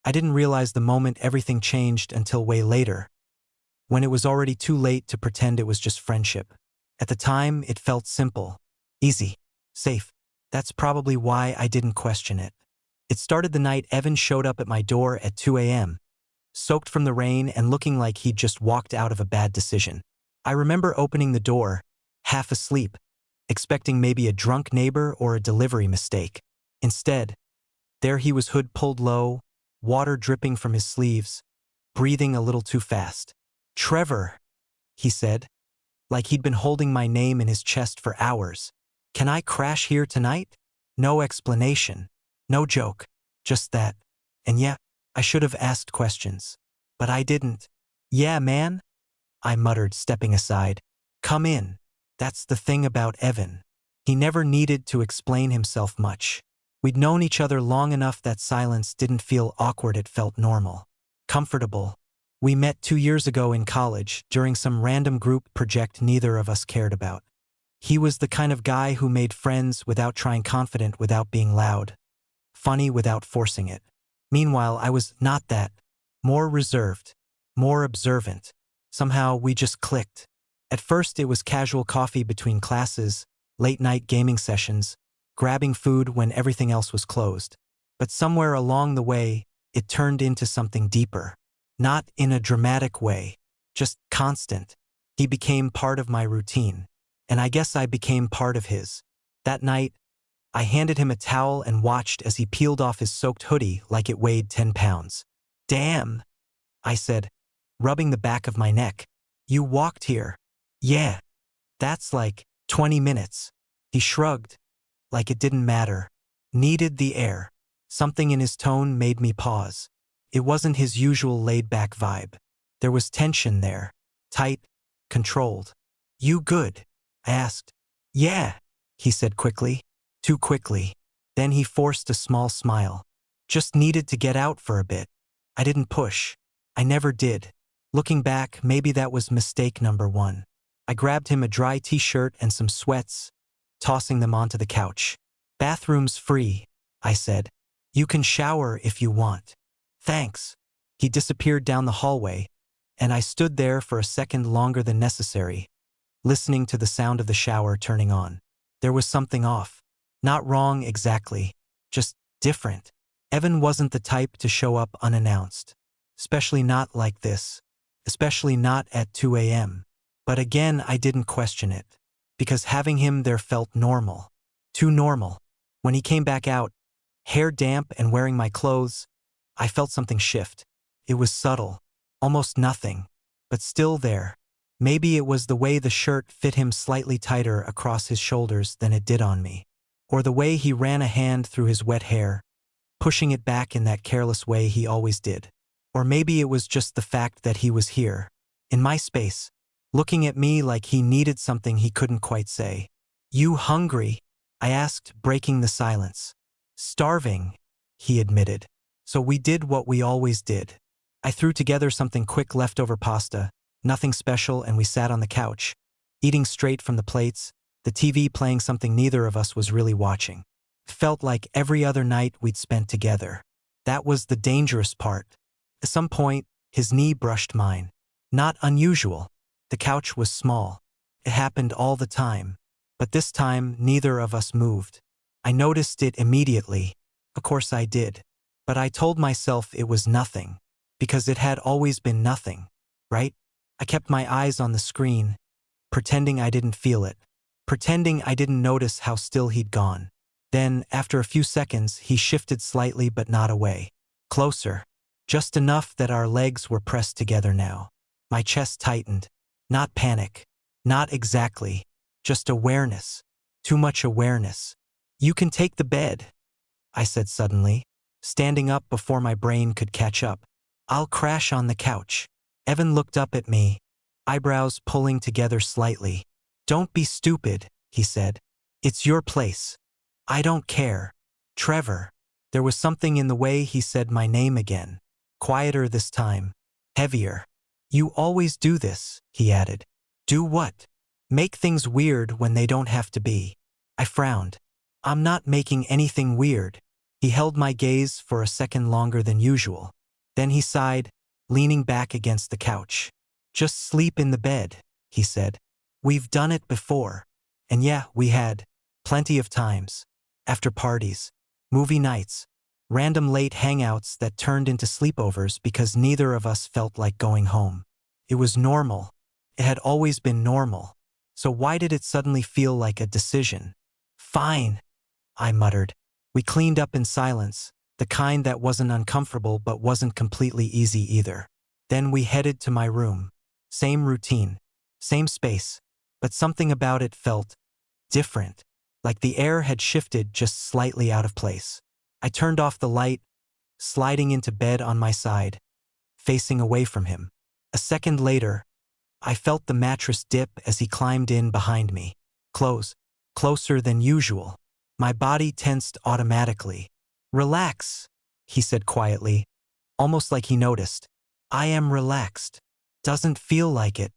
I didn't realize the moment everything changed until way later, when it was already too late to pretend it was just friendship. At the time, it felt simple, easy, safe. That's probably why I didn't question it. It started the night Evan showed up at my door at 2 a.m., soaked from the rain and looking like he'd just walked out of a bad decision. I remember opening the door, half asleep, expecting maybe a drunk neighbor or a delivery mistake. Instead, there he was, hood pulled low, water dripping from his sleeves, breathing a little too fast. "Trevor," he said, like he'd been holding my name in his chest for hours. "Can I crash here tonight?" No explanation, no joke, just that. And yeah, I should have asked questions. But I didn't. "Yeah, man," I muttered, stepping aside. "Come in." That's the thing about Evan. He never needed to explain himself much. We'd known each other long enough that silence didn't feel awkward, it felt normal. Comfortable. We met 2 years ago in college, during some random group project neither of us cared about. He was the kind of guy who made friends without trying, confident without being loud, funny without forcing it. Meanwhile, I was not that. More reserved, more observant. Somehow we just clicked. At first it was casual coffee between classes, late-night gaming sessions, grabbing food when everything else was closed. But somewhere along the way, it turned into something deeper. Not in a dramatic way, just constant. He became part of my routine, and I guess I became part of his. That night, I handed him a towel and watched as he peeled off his soaked hoodie like it weighed 10 pounds. "Damn," I said, rubbing the back of my neck. "You walked here?" "Yeah. That's like 20 minutes. He shrugged, like it didn't matter. Needed the air. Something in his tone made me pause. It wasn't his usual laid-back vibe. There was tension there. Tight, controlled. "You good?" I asked. "Yeah," he said quickly. Too quickly. Then he forced a small smile. "Just needed to get out for a bit." I didn't push. I never did. Looking back, maybe that was mistake number 1. I grabbed him a dry t-shirt and some sweats, tossing them onto the couch. "Bathroom's free," I said. "You can shower if you want." "Thanks." He disappeared down the hallway, and I stood there for a second longer than necessary, listening to the sound of the shower turning on. There was something off. Not wrong exactly, just different. Evan wasn't the type to show up unannounced. Especially not like this. Especially not at 2 a.m. But again, I didn't question it, because having him there felt normal. Too normal. When he came back out, hair damp and wearing my clothes, I felt something shift. It was subtle, almost nothing, but still there. Maybe it was the way the shirt fit him slightly tighter across his shoulders than it did on me. Or the way he ran a hand through his wet hair, pushing it back in that careless way he always did. Or maybe it was just the fact that he was here, in my space, looking at me like he needed something he couldn't quite say. "You hungry?" I asked, breaking the silence. "Starving," he admitted. So we did what we always did. I threw together something quick, leftover pasta, nothing special, and we sat on the couch, eating straight from the plates, the TV playing something neither of us was really watching. It felt like every other night we'd spent together. That was the dangerous part. At some point, his knee brushed mine. Not unusual. The couch was small. It happened all the time. But this time, neither of us moved. I noticed it immediately. Of course I did. But I told myself it was nothing. Because it had always been nothing, right? I kept my eyes on the screen, pretending I didn't feel it. Pretending I didn't notice how still he'd gone. Then, after a few seconds, he shifted slightly but not away. Closer. Just enough that our legs were pressed together now. My chest tightened. Not panic. Not exactly. Just awareness. Too much awareness. "You can take the bed," I said suddenly, standing up before my brain could catch up. "I'll crash on the couch." Evan looked up at me, eyebrows pulling together slightly. "Don't be stupid," he said. "It's your place." "I don't care. Trevor." There was something in the way he said my name again. Quieter this time. Heavier. "You always do this," he added. "Do what?" "Make things weird when they don't have to be." I frowned. "I'm not making anything weird." He held my gaze for a second longer than usual. Then he sighed, leaning back against the couch. "Just sleep in the bed," he said. "We've done it before." And yeah, we had. Plenty of times. After parties, movie nights, random late hangouts that turned into sleepovers because neither of us felt like going home. It was normal. It had always been normal. So why did it suddenly feel like a decision? "Fine," I muttered. We cleaned up in silence, the kind that wasn't uncomfortable but wasn't completely easy either. Then we headed to my room. Same routine, same space, but something about it felt different, like the air had shifted just slightly out of place. I turned off the light, sliding into bed on my side, facing away from him. A second later, I felt the mattress dip as he climbed in behind me. Closer than usual. My body tensed automatically. "Relax," he said quietly, almost like he noticed. "I am relaxed." "Doesn't feel like it."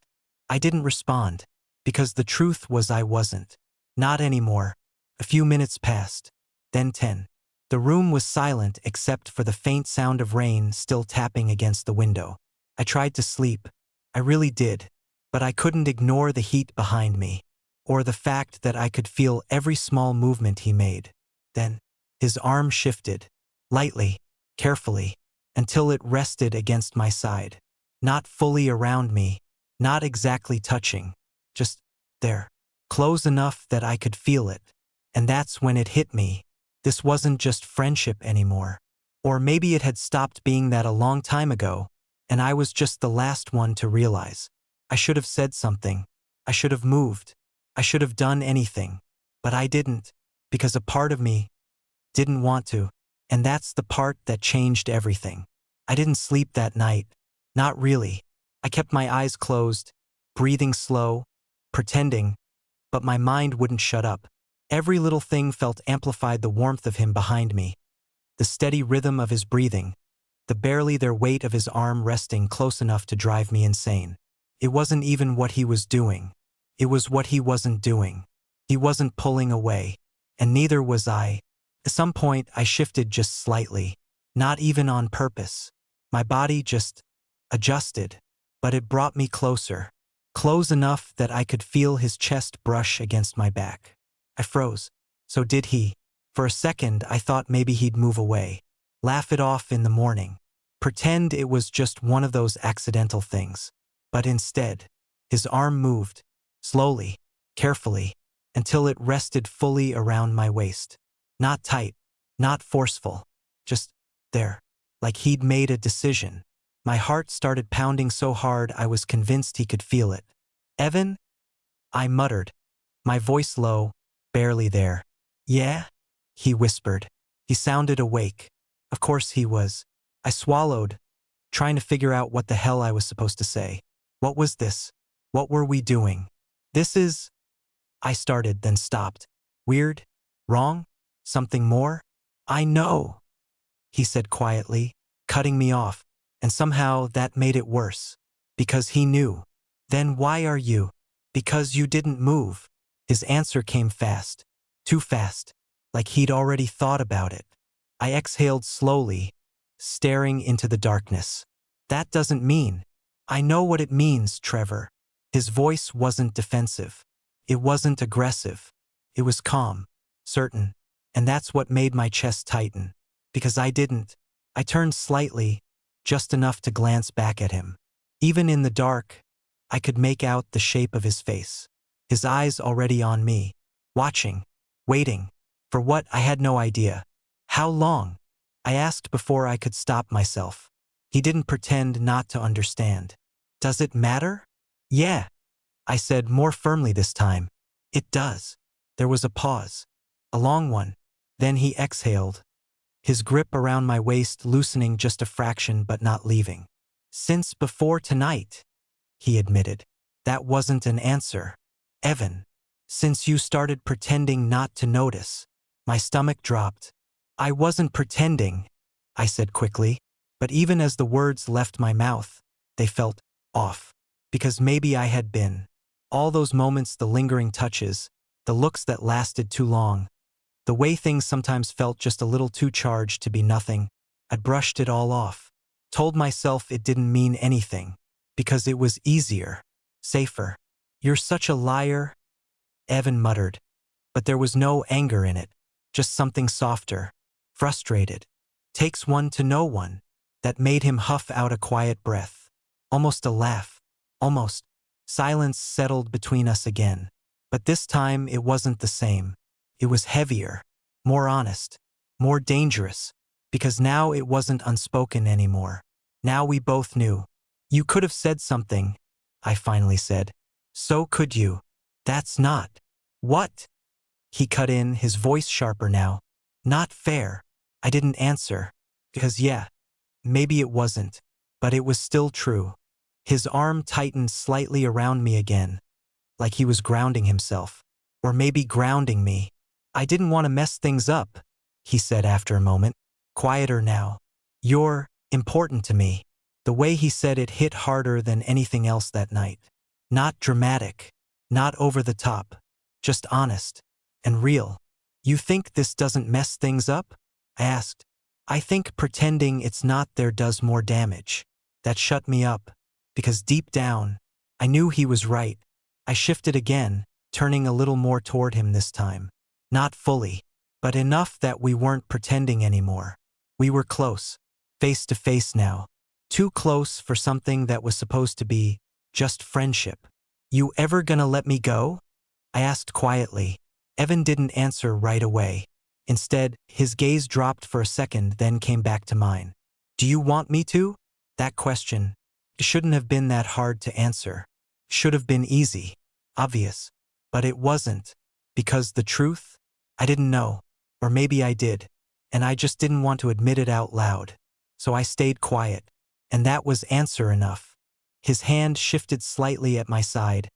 I didn't respond, because the truth was I wasn't. Not anymore. A few minutes passed. Then 10. The room was silent except for the faint sound of rain still tapping against the window. I tried to sleep. I really did. But I couldn't ignore the heat behind me, or the fact that I could feel every small movement he made. Then, his arm shifted, lightly, carefully, until it rested against my side. Not fully around me, not exactly touching, just there, close enough that I could feel it. And that's when it hit me. This wasn't just friendship anymore. Or maybe it had stopped being that a long time ago, and I was just the last one to realize. I should have said something. I should have moved. I should have done anything. But I didn't, because a part of me didn't want to. And that's the part that changed everything. I didn't sleep that night. Not really. I kept my eyes closed, breathing slow, pretending, but my mind wouldn't shut up. Every little thing felt amplified the warmth of him behind me. The steady rhythm of his breathing. The barely there weight of his arm resting close enough to drive me insane. It wasn't even what he was doing. It was what he wasn't doing. He wasn't pulling away, and neither was I. At some point, I shifted just slightly, not even on purpose. My body just adjusted, but it brought me closer, close enough that I could feel his chest brush against my back. I froze. So did he. For a second, I thought maybe he'd move away, laugh it off in the morning, pretend it was just one of those accidental things. But instead, his arm moved, slowly, carefully, until it rested fully around my waist. Not tight, not forceful, just there, like he'd made a decision. My heart started pounding so hard I was convinced he could feel it. "Evan?" I muttered, my voice low, barely there. "Yeah?" he whispered. He sounded awake. Of course he was. I swallowed, trying to figure out what the hell I was supposed to say. What was this? What were we doing? "This is..." I started, then stopped. "Weird? Wrong? Something more?" "I know," he said quietly, cutting me off, and somehow that made it worse. Because he knew. "Then why are you?" "Because you didn't move." His answer came fast. Too fast. Like he'd already thought about it. I exhaled slowly, staring into the darkness. "That doesn't mean..." "I know what it means, Trevor." His voice wasn't defensive. It wasn't aggressive. It was calm, certain. And that's what made my chest tighten. Because I didn't. I turned slightly, just enough to glance back at him. Even in the dark, I could make out the shape of his face. His eyes already on me. Watching. Waiting. For what, I had no idea. "How long?" I asked before I could stop myself. He didn't pretend not to understand. "Does it matter?" "Yeah," I said more firmly this time. "It does." There was a pause. A long one. Then he exhaled, his grip around my waist loosening just a fraction but not leaving. "Since before tonight," he admitted. That wasn't an answer. "Evan, since you started pretending not to notice." My stomach dropped. "I wasn't pretending," I said quickly. But even as the words left my mouth, they felt off. Because maybe I had been. All those moments, the lingering touches, the looks that lasted too long. The way things sometimes felt just a little too charged to be nothing, I'd brushed it all off. Told myself it didn't mean anything. Because it was easier. Safer. "You're such a liar," Evan muttered. But there was no anger in it. Just something softer. Frustrated. "Takes one to know one." That made him huff out a quiet breath. Almost a laugh. Almost. Silence settled between us again. But this time it wasn't the same. It was heavier. More honest. More dangerous. Because now it wasn't unspoken anymore. Now we both knew. "You could have said something," I finally said. "So could you. That's not." "What?" He cut in, his voice sharper now. "Not fair." I didn't answer. Because yeah, maybe it wasn't. But it was still true. His arm tightened slightly around me again. Like he was grounding himself. Or maybe grounding me. "I didn't want to mess things up," he said after a moment. Quieter now. "You're important to me." The way he said it hit harder than anything else that night. Not dramatic. Not over the top. Just honest. And real. "You think this doesn't mess things up?" I asked. "I think pretending it's not there does more damage." That shut me up. Because deep down, I knew he was right. I shifted again, turning a little more toward him this time. Not fully. But enough that we weren't pretending anymore. We were close. Face to face now. Too close for something that was supposed to be just friendship. "You ever gonna let me go?" I asked quietly. Evan didn't answer right away. Instead, his gaze dropped for a second, then came back to mine. "Do you want me to?" That question, it shouldn't have been that hard to answer. Should have been easy. Obvious. But it wasn't. Because the truth? I didn't know. Or maybe I did. And I just didn't want to admit it out loud. So I stayed quiet. And that was answer enough. His hand shifted slightly at my side.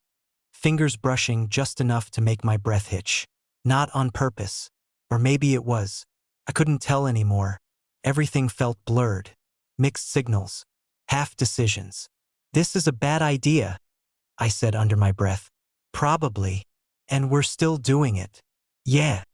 Fingers brushing just enough to make my breath hitch. Not on purpose. Or maybe it was. I couldn't tell anymore. Everything felt blurred. Mixed signals. Half decisions. "This is a bad idea," I said under my breath. "Probably. And we're still doing it." "Yeah."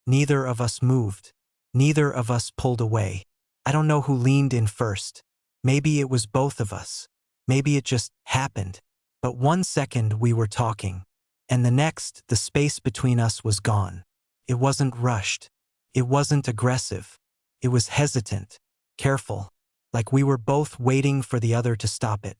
Neither of us moved. Neither of us pulled away. I don't know who leaned in first. Maybe it was both of us. Maybe it just happened. But 1 second we were talking. And the next, the space between us was gone. It wasn't rushed. It wasn't aggressive. It was hesitant. Careful. Like we were both waiting for the other to stop it.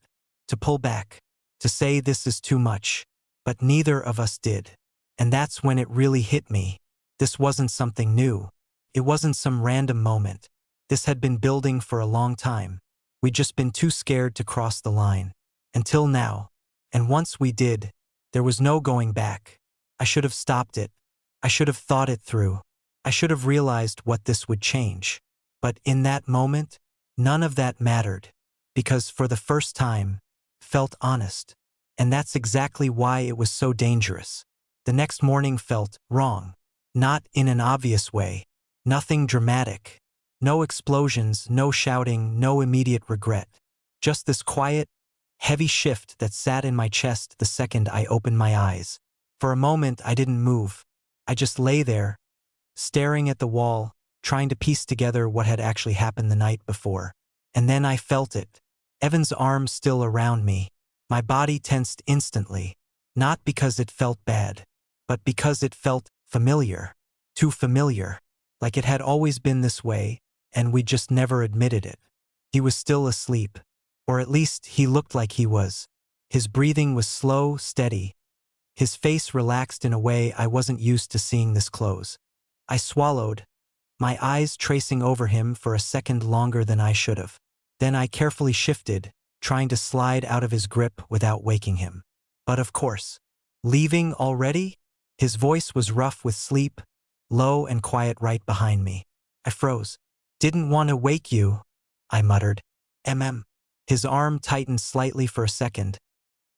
To pull back. To say this is too much. But neither of us did. And that's when it really hit me. This wasn't something new. It wasn't some random moment. This had been building for a long time. We'd just been too scared to cross the line. Until now. And once we did, there was no going back. I should have stopped it. I should have thought it through. I should have realized what this would change. But in that moment, none of that mattered. Because for the first time, felt honest. And that's exactly why it was so dangerous. The next morning felt wrong. Not in an obvious way. Nothing dramatic. No explosions, no shouting, no immediate regret. Just this quiet, heavy shift that sat in my chest the second I opened my eyes. For a moment I didn't move. I just lay there, staring at the wall, trying to piece together what had actually happened the night before. And then I felt it. Evan's arm still around me. My body tensed instantly. Not because it felt bad, but because it felt familiar. Too familiar. Like it had always been this way, and we just never admitted it. He was still asleep. Or at least he looked like he was. His breathing was slow, steady. His face relaxed in a way I wasn't used to seeing this close. I swallowed, my eyes tracing over him for a second longer than I should have. Then I carefully shifted, trying to slide out of his grip without waking him. But of course. "Leaving already?" His voice was rough with sleep, low and quiet right behind me. I froze. "Didn't want to wake you," I muttered. His arm tightened slightly for a second,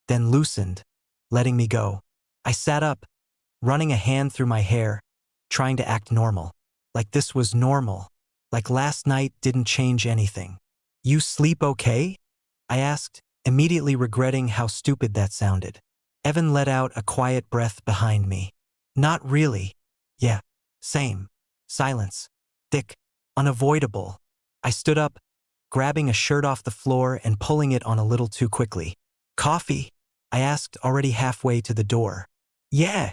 then loosened, letting me go. I sat up, running a hand through my hair, trying to act normal. Like this was normal. Like last night didn't change anything. "You sleep okay?" I asked, immediately regretting how stupid that sounded. Evan let out a quiet breath behind me. "Not really." "Yeah." Same. Silence. Thick. Unavoidable. I stood up, grabbing a shirt off the floor and pulling it on a little too quickly. Coffee? I asked, already halfway to the door. Yeah,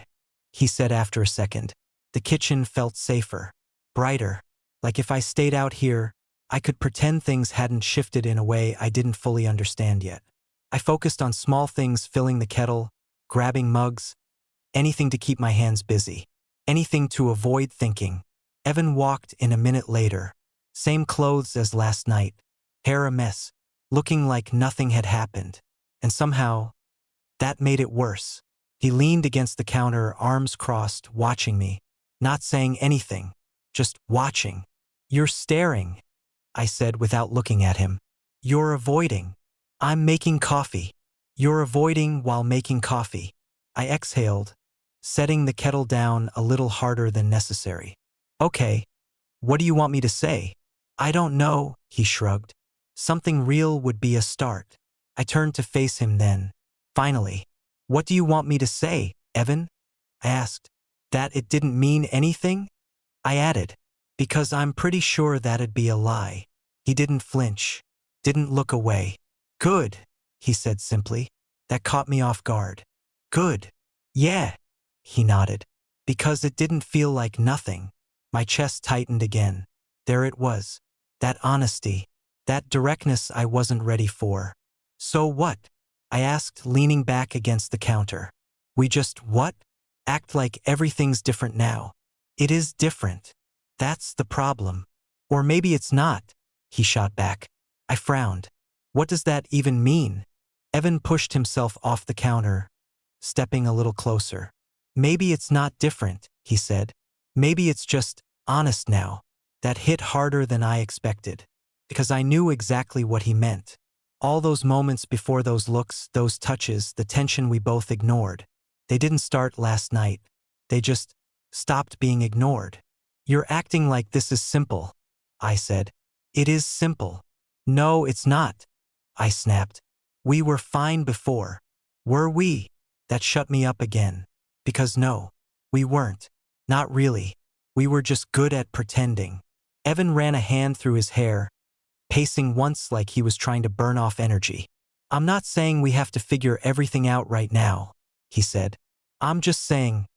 he said after a second. The kitchen felt safer, brighter. Like if I stayed out here, I could pretend things hadn't shifted in a way I didn't fully understand yet. I focused on small things, filling the kettle, grabbing mugs, anything to keep my hands busy, anything to avoid thinking. Evan walked in a minute later. Same clothes as last night, hair a mess, looking like nothing had happened. And somehow, that made it worse. He leaned against the counter, arms crossed, watching me. Not saying anything, just watching. You're staring, I said without looking at him. You're avoiding. I'm making coffee. You're avoiding while making coffee. I exhaled, setting the kettle down a little harder than necessary. Okay, what do you want me to say? I don't know, he shrugged. Something real would be a start. I turned to face him then. Finally, what do you want me to say, Evan? I asked. That it didn't mean anything? I added, because I'm pretty sure that'd be a lie. He didn't flinch, didn't look away. Good, he said simply. That caught me off guard. Good. Yeah, he nodded. Because it didn't feel like nothing. My chest tightened again. There it was. That honesty. That directness I wasn't ready for. So what? I asked, leaning back against the counter. We just what? Act like everything's different now. It is different. That's the problem. Or maybe it's not, he shot back. I frowned. What does that even mean? Evan pushed himself off the counter, stepping a little closer. Maybe it's not different, he said. Maybe it's just honest now. That hit harder than I expected. Because I knew exactly what he meant. All those moments before, those looks, those touches, the tension we both ignored. They didn't start last night. They just stopped being ignored. You're acting like this is simple, I said. It is simple. No, it's not, I snapped. We were fine before. Were we? That shut me up again. Because no, we weren't. Not really. We were just good at pretending. Evan ran a hand through his hair, pacing once like he was trying to burn off energy. I'm not saying we have to figure everything out right now, he said. I'm just saying,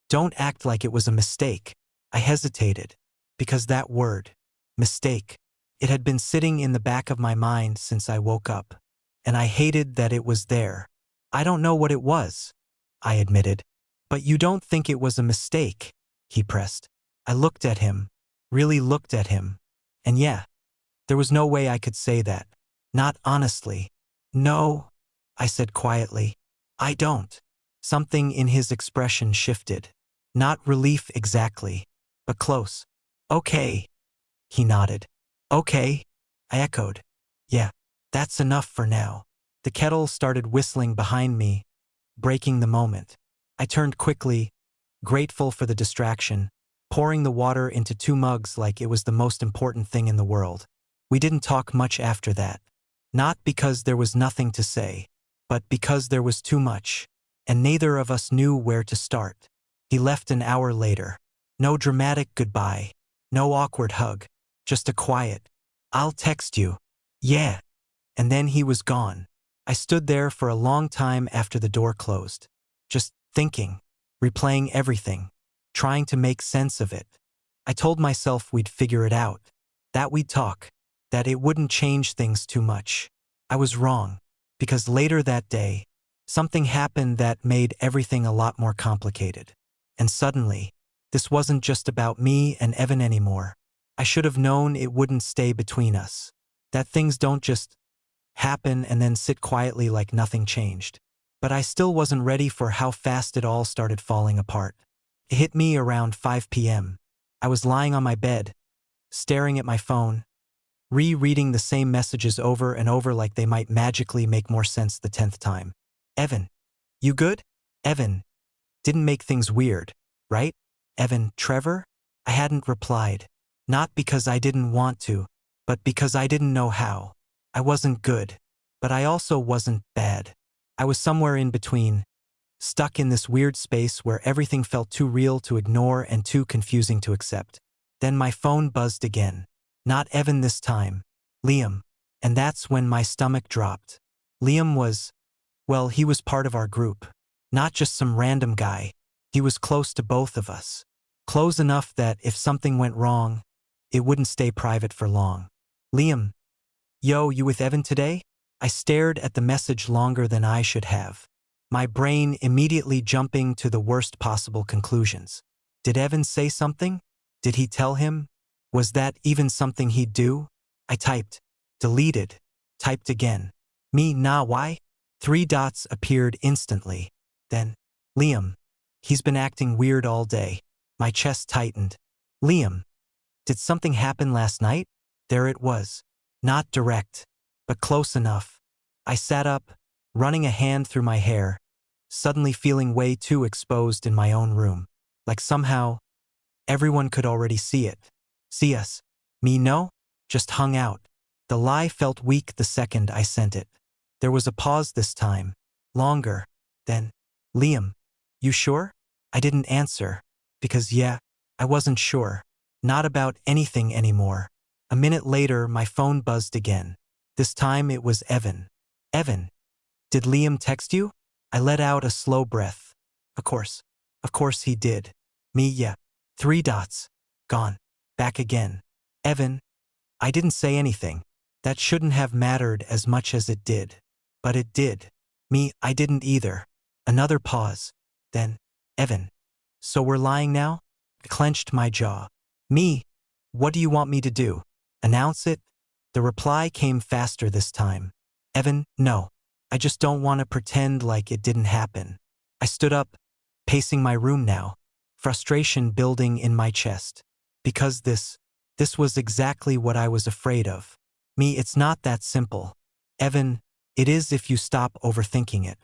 don't act like it was a mistake. I hesitated, because that word, mistake, it had been sitting in the back of my mind since I woke up, and I hated that it was there. I don't know what it was, I admitted. But you don't think it was a mistake, he pressed. I looked at him, really looked at him, and yeah, there was no way I could say that. Not honestly. No, I said quietly. I don't. Something in his expression shifted. Not relief exactly, but close. Okay, he nodded. Okay, I echoed. Yeah, that's enough for now. The kettle started whistling behind me, breaking the moment. I turned quickly, grateful for the distraction, pouring the water into 2 mugs like it was the most important thing in the world. We didn't talk much after that. Not because there was nothing to say, but because there was too much, and neither of us knew where to start. He left an hour later. No dramatic goodbye, no awkward hug, just a quiet, "I'll text you." Yeah. And then he was gone. I stood there for a long time after the door closed, just thinking, replaying everything, trying to make sense of it. I told myself we'd figure it out, that we'd talk, that it wouldn't change things too much. I was wrong, because later that day, something happened that made everything a lot more complicated. And suddenly, this wasn't just about me and Evan anymore. I should have known it wouldn't stay between us. That things don't just happen and then sit quietly like nothing changed. But I still wasn't ready for how fast it all started falling apart. It hit me around 5 p.m. I was lying on my bed, staring at my phone, rereading the same messages over and over like they might magically make more sense the 10th time. Evan, you good? Evan, didn't make things weird, right? Evan, Trevor? I hadn't replied. Not because I didn't want to, but because I didn't know how. I wasn't good, but I also wasn't bad. I was somewhere in between, stuck in this weird space where everything felt too real to ignore and too confusing to accept. Then my phone buzzed again. Not Evan this time. Liam. And that's when my stomach dropped. Liam was, well, he was part of our group. Not just some random guy. He was close to both of us. Close enough that if something went wrong, it wouldn't stay private for long. Liam. Yo, you with Evan today? I stared at the message longer than I should have. My brain immediately jumping to the worst possible conclusions. Did Evan say something? Did he tell him? Was that even something he'd do? I typed. Deleted. Typed again. Me nah why? 3 dots appeared instantly. Then, Liam. He's been acting weird all day. My chest tightened. Liam. Did something happen last night? There it was. Not direct, but close enough. I sat up, running a hand through my hair, suddenly feeling way too exposed in my own room. Like somehow, everyone could already see it. See us. Me no? Just hung out. The lie felt weak the second I sent it. There was a pause this time. Longer. Then, Liam. You sure? I didn't answer. Because yeah, I wasn't sure. Not about anything anymore. A minute later, my phone buzzed again. This time it was Evan. Evan. Did Liam text you? I let out a slow breath. Of course. Of course he did. Me yeah. 3 dots. Gone. Back again. Evan. I didn't say anything. That shouldn't have mattered as much as it did. But it did. Me, I didn't either. Another pause. Then, Evan. So we're lying now? I clenched my jaw. Me. What do you want me to do? Announce it? The reply came faster this time. Evan, no. I just don't want to pretend like it didn't happen. I stood up, pacing my room now, frustration building in my chest. Because this was exactly what I was afraid of. Me, it's not that simple. Evan, it is if you stop overthinking it.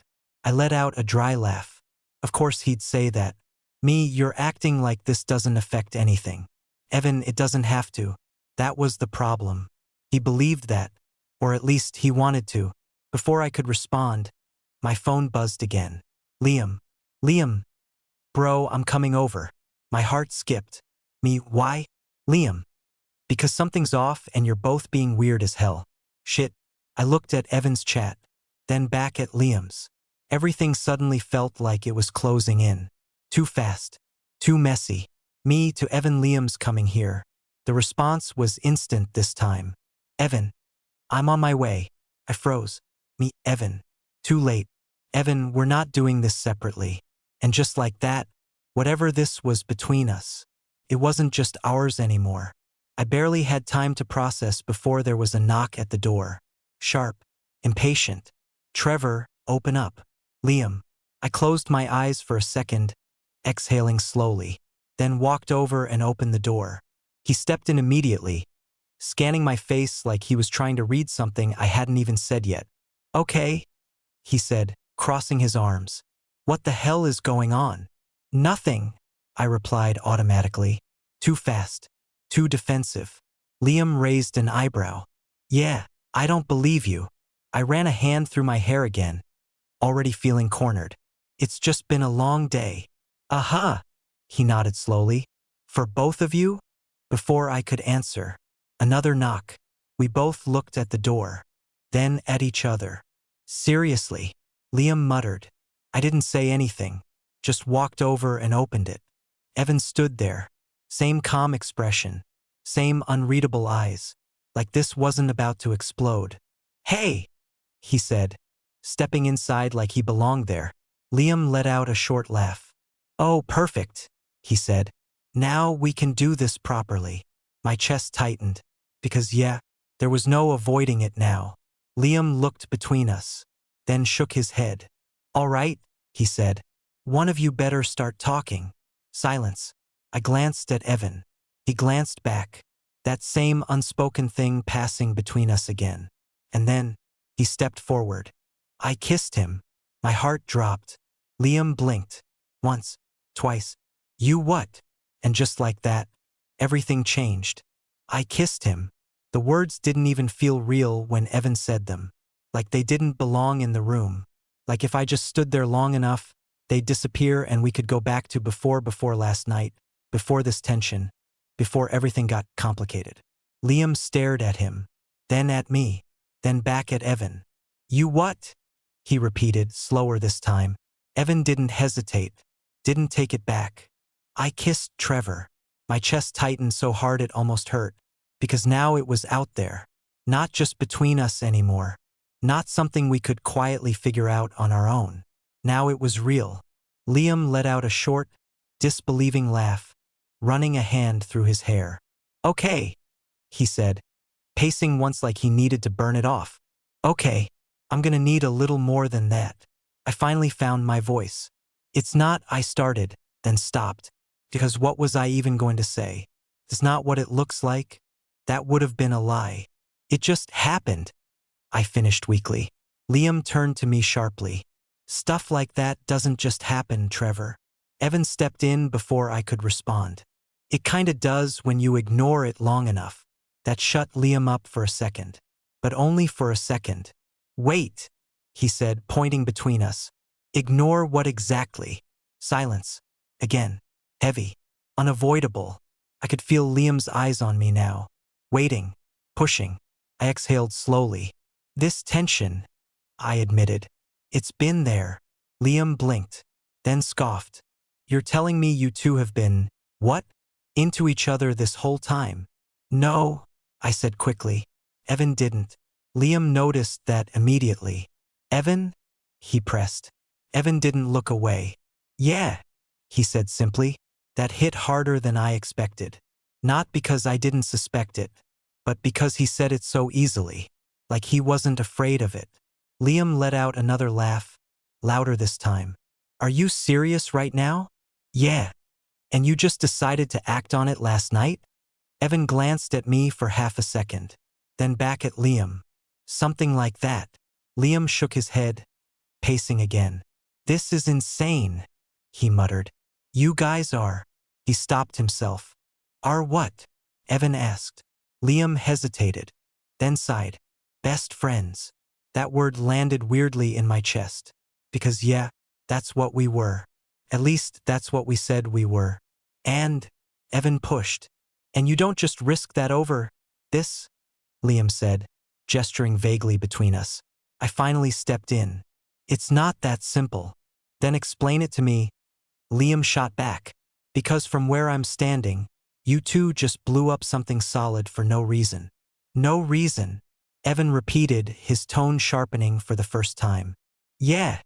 I let out a dry laugh. Of course he'd say that. Me, you're acting like this doesn't affect anything. Evan, it doesn't have to. That was the problem. He believed that, or at least he wanted to. Before I could respond, my phone buzzed again. Liam. Liam. Bro, I'm coming over. My heart skipped. Me, why? Liam. Because something's off and you're both being weird as hell. Shit. I looked at Evan's chat, then back at Liam's. Everything suddenly felt like it was closing in. Too fast. Too messy. Me to Evan. Liam's coming here. The response was instant this time. Evan. I'm on my way. I froze. Me, Evan. Too late. Evan, we're not doing this separately. And just like that, whatever this was between us, it wasn't just ours anymore. I barely had time to process before there was a knock at the door. Sharp. Impatient. Trevor, open up. Liam. I closed my eyes for a second, exhaling slowly, then walked over and opened the door. He stepped in immediately, scanning my face like he was trying to read something I hadn't even said yet. Okay, he said, crossing his arms. What the hell is going on? Nothing, I replied automatically. Too fast. Too defensive. Liam raised an eyebrow. Yeah, I don't believe you. I ran a hand through my hair again, already feeling cornered. It's just been a long day. Aha, he nodded slowly. For both of you? Before I could answer, another knock. We both looked at the door, then at each other. Seriously, Liam muttered. I didn't say anything, just walked over and opened it. Evan stood there, same calm expression, same unreadable eyes, like this wasn't about to explode. Hey, he said, stepping inside like he belonged there. Liam let out a short laugh. Oh, perfect, he said. Now we can do this properly. My chest tightened, because yeah, there was no avoiding it now. Liam looked between us, then shook his head. All right, he said. One of you better start talking. Silence. I glanced at Evan. He glanced back. That same unspoken thing passing between us again. And then, he stepped forward. I kissed him. My heart dropped. Liam blinked. Once. Twice. You what? And just like that, everything changed. I kissed him. The words didn't even feel real when Evan said them. Like they didn't belong in the room. Like if I just stood there long enough, they'd disappear and we could go back to before last night, before this tension, before everything got complicated. Liam stared at him, then at me, then back at Evan. You what? He repeated, slower this time. Evan didn't hesitate, didn't take it back. I kissed Trevor. My chest tightened so hard it almost hurt, because now it was out there. Not just between us anymore. Not something we could quietly figure out on our own. Now it was real. Liam let out a short, disbelieving laugh, running a hand through his hair. Okay, he said, pacing once like he needed to burn it off. Okay, I'm gonna need a little more than that. I finally found my voice. It's not I started, then stopped. Because what was I even going to say? It's not what it looks like. That would have been a lie. It just happened. I finished weakly. Liam turned to me sharply. Stuff like that doesn't just happen, Trevor. Evan stepped in before I could respond. It kinda does when you ignore it long enough. That shut Liam up for a second. But only for a second. Wait, he said, pointing between us. Ignore what exactly? Silence. Again. Heavy. Unavoidable. I could feel Liam's eyes on me now. Waiting. Pushing. I exhaled slowly. This tension, I admitted. It's been there. Liam blinked, then scoffed. You're telling me you two have been, what? Into each other this whole time? No, I said quickly. Evan didn't. Liam noticed that immediately. Evan? He pressed. Evan didn't look away. Yeah, he said simply. That hit harder than I expected. Not because I didn't suspect it, but because he said it so easily, like he wasn't afraid of it. Liam let out another laugh, louder this time. Are you serious right now? Yeah. And you just decided to act on it last night? Evan glanced at me for half a second, then back at Liam. Something like that. Liam shook his head, pacing again. This is insane, he muttered. You guys are. He stopped himself. Are what? Evan asked. Liam hesitated, then sighed. Best friends. That word landed weirdly in my chest. Because yeah, that's what we were. At least that's what we said we were. And, Evan pushed. And you don't just risk that over this? Liam said, gesturing vaguely between us. I finally stepped in. It's not that simple. Then explain it to me. Liam shot back. Because from where I'm standing, you two just blew up something solid for no reason. No reason. Evan repeated, his tone sharpening for the first time. Yeah,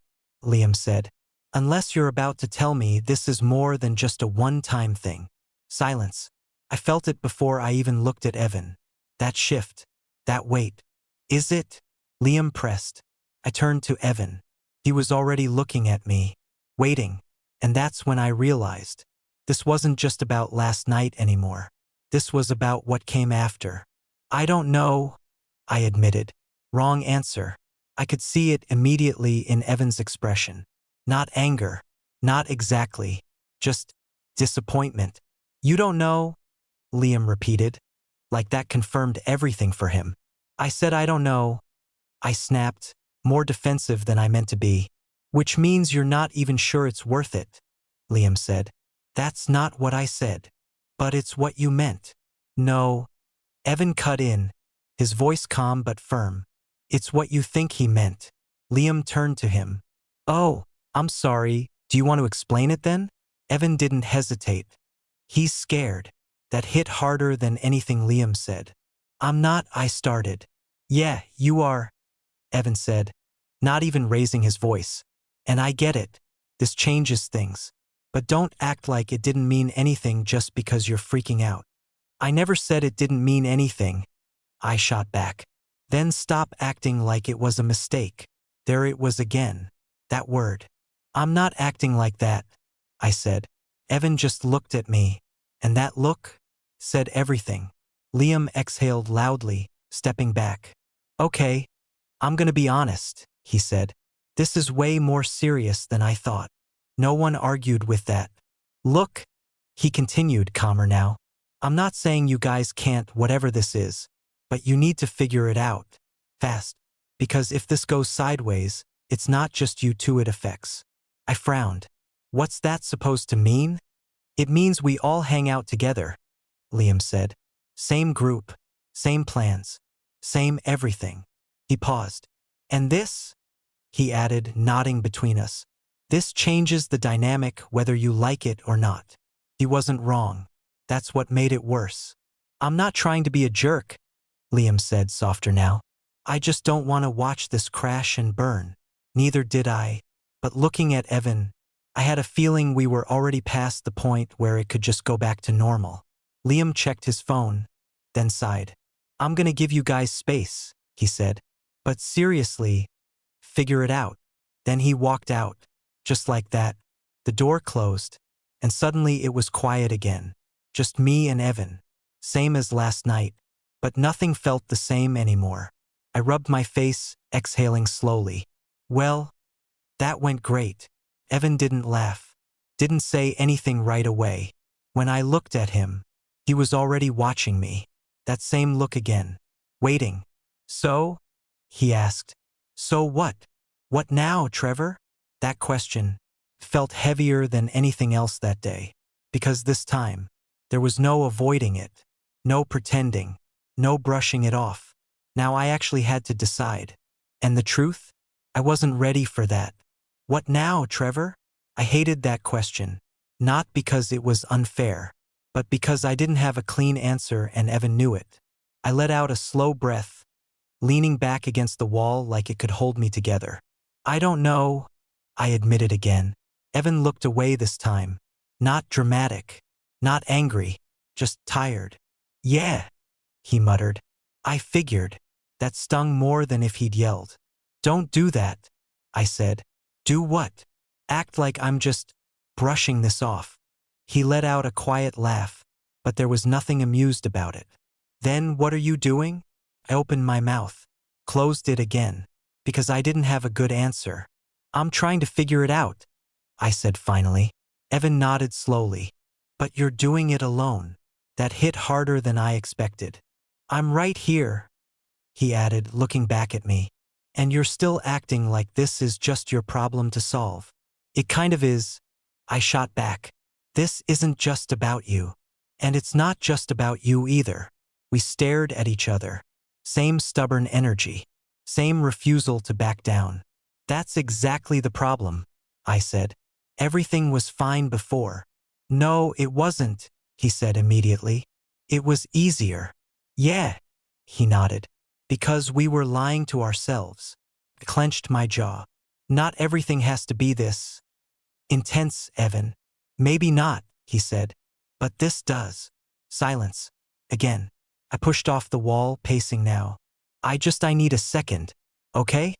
Liam said. Unless you're about to tell me this is more than just a one-time thing. Silence. I felt it before I even looked at Evan. That shift. That weight. Is it? Liam pressed. I turned to Evan. He was already looking at me, waiting. And that's when I realized. This wasn't just about last night anymore. This was about what came after. I don't know, I admitted. Wrong answer. I could see it immediately in Evan's expression. Not anger. Not exactly. Just disappointment. You don't know? Liam repeated. Like that confirmed everything for him. I said I don't know. I snapped, more defensive than I meant to be. Which means you're not even sure it's worth it, Liam said. That's not what I said. But it's what you meant. No. Evan cut in, his voice calm but firm. It's what you think he meant. Liam turned to him. Oh, I'm sorry. Do you want to explain it then? Evan didn't hesitate. He's scared. That hit harder than anything Liam said. I'm not, I started. Yeah, you are, Evan said, not even raising his voice. And I get it. This changes things. But don't act like it didn't mean anything just because you're freaking out. I never said it didn't mean anything. I shot back. Then stop acting like it was a mistake. There it was again. That word. I'm not acting like that, I said. Evan just looked at me. And that look said everything. Liam exhaled loudly, stepping back. Okay, I'm gonna be honest, he said. This is way more serious than I thought. No one argued with that. Look, he continued, calmer now. I'm not saying you guys can't, whatever this is, but you need to figure it out. Fast. Because if this goes sideways, it's not just you two it affects. I frowned. What's that supposed to mean? It means we all hang out together, Liam said. Same group, same plans, same everything. He paused. And this? He added, nodding between us. This changes the dynamic whether you like it or not. He wasn't wrong. That's what made it worse. I'm not trying to be a jerk, Liam said, softer now. I just don't want to watch this crash and burn. Neither did I. But looking at Evan, I had a feeling we were already past the point where it could just go back to normal. Liam checked his phone, then sighed. I'm gonna give you guys space, he said. But seriously, figure it out. Then he walked out. Just like that, the door closed, and suddenly it was quiet again. Just me and Evan. Same as last night, but nothing felt the same anymore. I rubbed my face, exhaling slowly. Well, that went great. Evan didn't laugh, didn't say anything right away. When I looked at him, he was already watching me. That same look again, waiting. So? He asked. So what? What now, Trevor? That question felt heavier than anything else that day, because this time, there was no avoiding it, no pretending, no brushing it off. Now I actually had to decide. And the truth? I wasn't ready for that. What now, Trevor? I hated that question, not because it was unfair, but because I didn't have a clean answer and Evan knew it. I let out a slow breath, leaning back against the wall like it could hold me together. I don't know, I admitted again. Evan looked away this time. Not dramatic, not angry, just tired. Yeah, he muttered. I figured. That stung more than if he'd yelled. Don't do that, I said. Do what? Act like I'm just brushing this off. He let out a quiet laugh, but there was nothing amused about it. Then what are you doing? I opened my mouth, closed it again, because I didn't have a good answer. I'm trying to figure it out, I said finally. Evan nodded slowly. But you're doing it alone. That hit harder than I expected. I'm right here, he added, looking back at me. And you're still acting like this is just your problem to solve. It kind of is, I shot back. This isn't just about you. And it's not just about you either. We stared at each other. Same stubborn energy. Same refusal to back down. That's exactly the problem, I said. Everything was fine before. No, it wasn't, he said immediately. It was easier. Yeah, he nodded. Because we were lying to ourselves. I clenched my jaw. Not everything has to be this intense, Evan. Maybe not, he said. But this does. Silence. Again. I pushed off the wall, pacing now. I need a second, okay?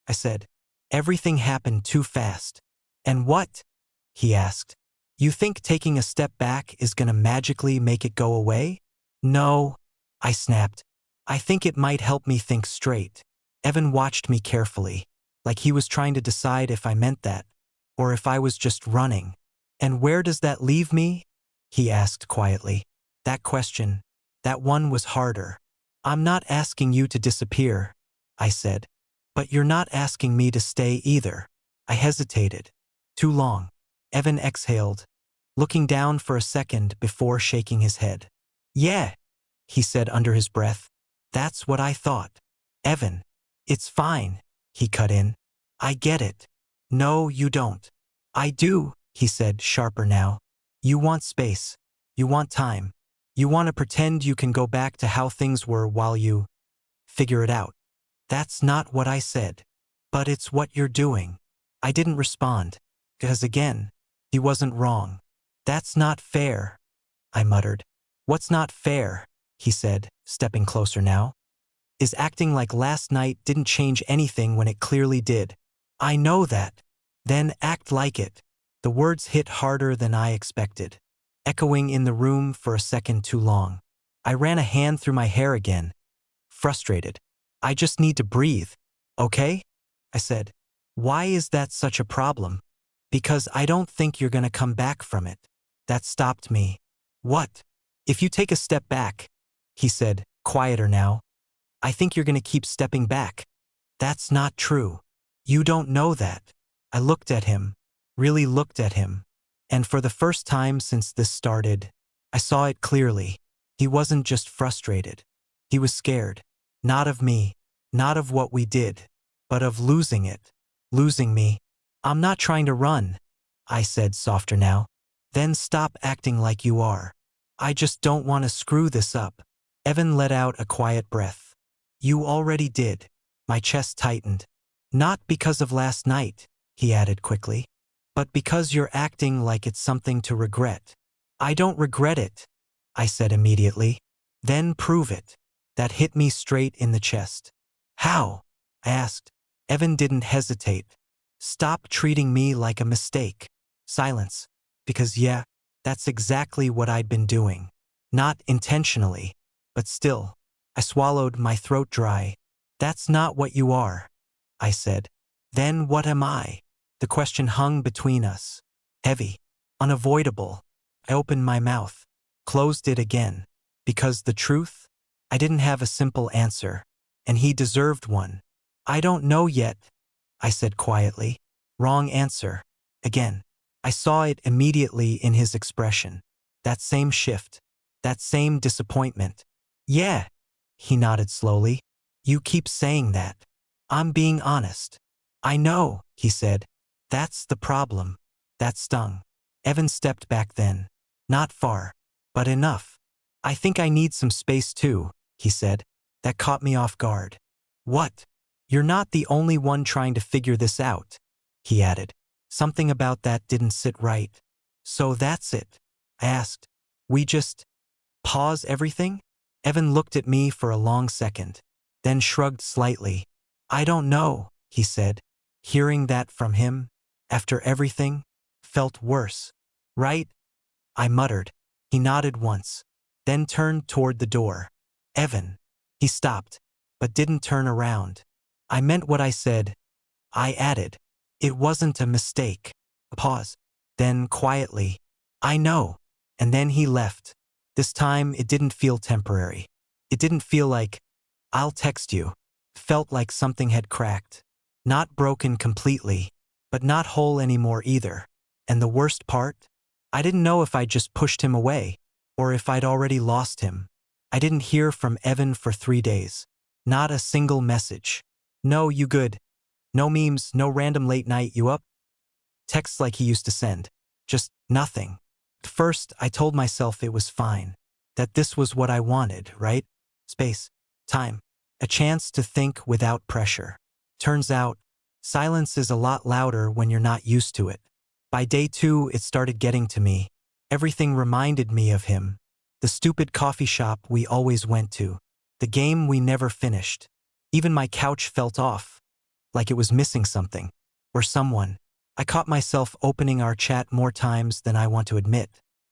I said. Everything happened too fast. And what? He asked. You think taking a step back is gonna magically make it go away? No, I snapped. I think it might help me think straight. Evan watched me carefully, like he was trying to decide if I meant that, or if I was just running. And where does that leave me? He asked quietly. That question, that one was harder. I'm not asking you to disappear, I said. But you're not asking me to stay either. I hesitated. Too long. Evan exhaled, looking down for a second before shaking his head. Yeah, he said under his breath. That's what I thought. Evan, it's fine, he cut in. I get it. No, you don't. I do, he said, sharper now. You want space. You want time. You want to pretend you can go back to how things were while you figure it out. That's not what I said. But it's what you're doing. I didn't respond, because again, he wasn't wrong. That's not fair, I muttered. What's not fair, he said, stepping closer now, is acting like last night didn't change anything when it clearly did. I know that. Then act like it. The words hit harder than I expected, echoing in the room for a second too long. I ran a hand through my hair again, frustrated. I just need to breathe, okay? I said. Why is that such a problem? Because I don't think you're gonna come back from it. That stopped me. What? If you take a step back, he said, quieter now, I think you're gonna keep stepping back. That's not true. You don't know that. I looked at him, really looked at him. And for the first time since this started, I saw it clearly. He wasn't just frustrated. He was scared. Not of me, not of what we did, but of losing it. Losing me. I'm not trying to run, I said softer now. Then stop acting like you are. I just don't want to screw this up. Evan let out a quiet breath. You already did. My chest tightened. Not because of last night, he added quickly, but because you're acting like it's something to regret. I don't regret it, I said immediately. Then prove it. That hit me straight in the chest. How? I asked. Evan didn't hesitate. Stop treating me like a mistake. Silence. Because yeah, that's exactly what I'd been doing. Not intentionally, but still. I swallowed, my throat dry. That's not what you are, I said. Then what am I? The question hung between us. Heavy. Unavoidable. I opened my mouth. Closed it again. Because the truth? I didn't have a simple answer. And he deserved one. I don't know yet, I said quietly. Wrong answer. Again. I saw it immediately in his expression. That same shift. That same disappointment. Yeah, he nodded slowly. You keep saying that. I'm being honest. I know, he said. That's the problem. That stung. Evan stepped back then. Not far, but enough. I think I need some space too, he said. That caught me off guard. What? You're not the only one trying to figure this out, he added. Something about that didn't sit right. So that's it? I asked. We just pause everything? Evan looked at me for a long second, then shrugged slightly. I don't know, he said. Hearing that from him, after everything, felt worse. Right? I muttered. He nodded once, then turned toward the door. Evan. He stopped, but didn't turn around. I meant what I said. I added. It wasn't a mistake. A pause. Then quietly. I know. And then he left. This time it didn't feel temporary. It didn't feel like, I'll text you. It felt like something had cracked. Not broken completely, but not whole anymore either. And the worst part? I didn't know if I'd just pushed him away, or if I'd already lost him. I didn't hear from Evan for 3 days. Not a single message. No, you good. No memes, no random late night, you up? Texts like he used to send. Just nothing. At first, I told myself it was fine. That this was what I wanted, right? Space. Time. A chance to think without pressure. Turns out, silence is a lot louder when you're not used to it. By day 2, it started getting to me. Everything reminded me of him. The stupid coffee shop we always went to. The game we never finished. Even my couch felt off. Like it was missing something. Or someone. I caught myself opening our chat more times than I want to admit.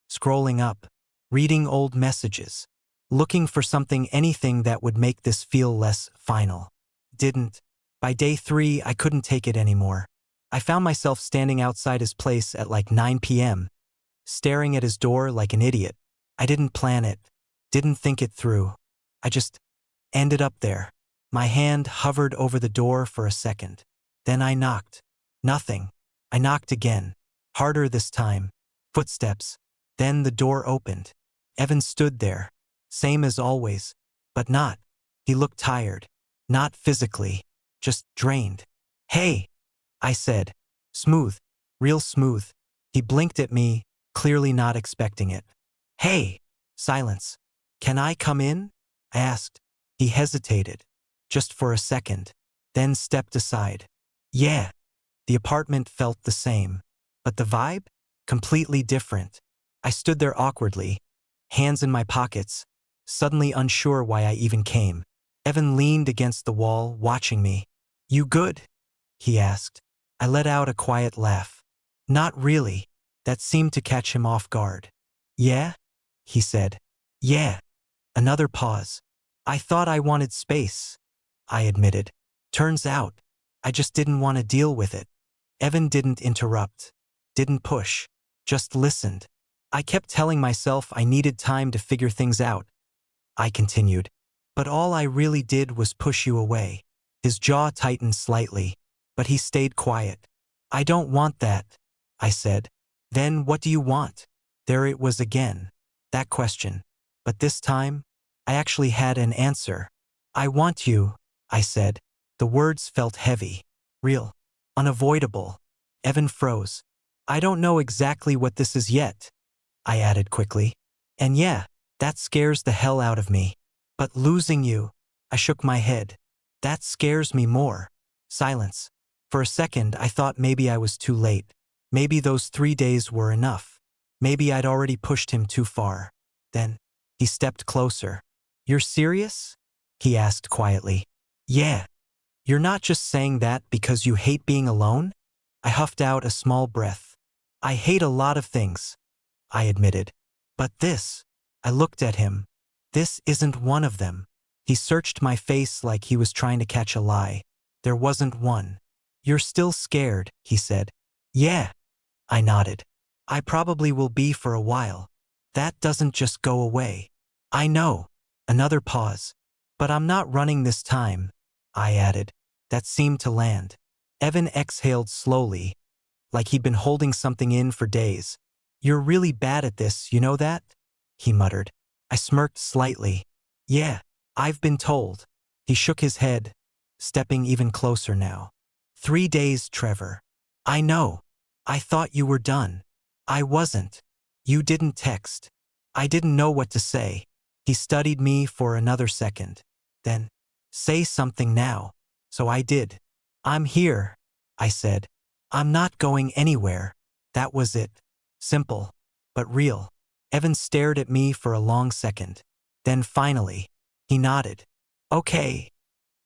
Scrolling up. Reading old messages. Looking for something, anything that would make this feel less final. Didn't. By day 3, I couldn't take it anymore. I found myself standing outside his place at like 9 p.m., staring at his door like an idiot. I didn't plan it. Didn't think it through. I just ended up there. My hand hovered over the door for a second. Then I knocked. Nothing. I knocked again. Harder this time. Footsteps. Then the door opened. Evan stood there. Same as always. But not. He looked tired. Not physically. Just drained. Hey, I said. Smooth. Real smooth. He blinked at me, clearly not expecting it. Hey. Silence. Can I come in? I asked. He hesitated. Just for a second. Then stepped aside. Yeah. The apartment felt the same. But the vibe? Completely different. I stood there awkwardly, hands in my pockets, suddenly unsure why I even came. Evan leaned against the wall, watching me. You good? He asked. I let out a quiet laugh. Not really. That seemed to catch him off guard. Yeah? He said. Yeah. Another pause. I thought I wanted space, I admitted. Turns out, I just didn't want to deal with it. Evan didn't interrupt. Didn't push. Just listened. I kept telling myself I needed time to figure things out. I continued. But all I really did was push you away. His jaw tightened slightly, but he stayed quiet. I don't want that, I said. Then what do you want? There it was again. That question. But this time, I actually had an answer. I want you, I said. The words felt heavy, real, unavoidable. Evan froze. I don't know exactly what this is yet, I added quickly. And yeah, that scares the hell out of me. But losing you, I shook my head. That scares me more. Silence. For a second, I thought maybe I was too late. Maybe those 3 days were enough. Maybe I'd already pushed him too far. Then, he stepped closer. You're serious? He asked quietly. Yeah. You're not just saying that because you hate being alone? I huffed out a small breath. I hate a lot of things, I admitted. But this, I looked at him. This isn't one of them. He searched my face like he was trying to catch a lie. There wasn't one. You're still scared, he said. Yeah. I nodded. I probably will be for a while. That doesn't just go away. I know. Another pause. But I'm not running this time, I added. That seemed to land. Evan exhaled slowly, like he'd been holding something in for days. You're really bad at this, you know that? He muttered. I smirked slightly. Yeah, I've been told. He shook his head, stepping even closer now. 3 days, Trevor. I know. I thought you were done. I wasn't. You didn't text. I didn't know what to say. He studied me for another second. Then, say something now. So I did. I'm here, I said. I'm not going anywhere. That was it. Simple, but real. Evan stared at me for a long second. Then finally, he nodded. Okay,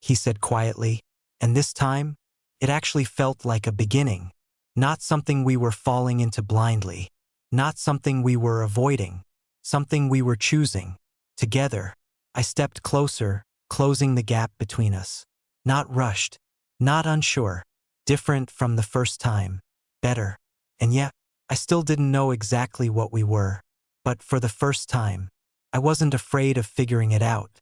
he said quietly, and this time, it actually felt like a beginning. Not something we were falling into blindly. Not something we were avoiding. Something we were choosing. Together. I stepped closer, closing the gap between us. Not rushed. Not unsure. Different from the first time. Better. And yet, I still didn't know exactly what we were. But for the first time, I wasn't afraid of figuring it out.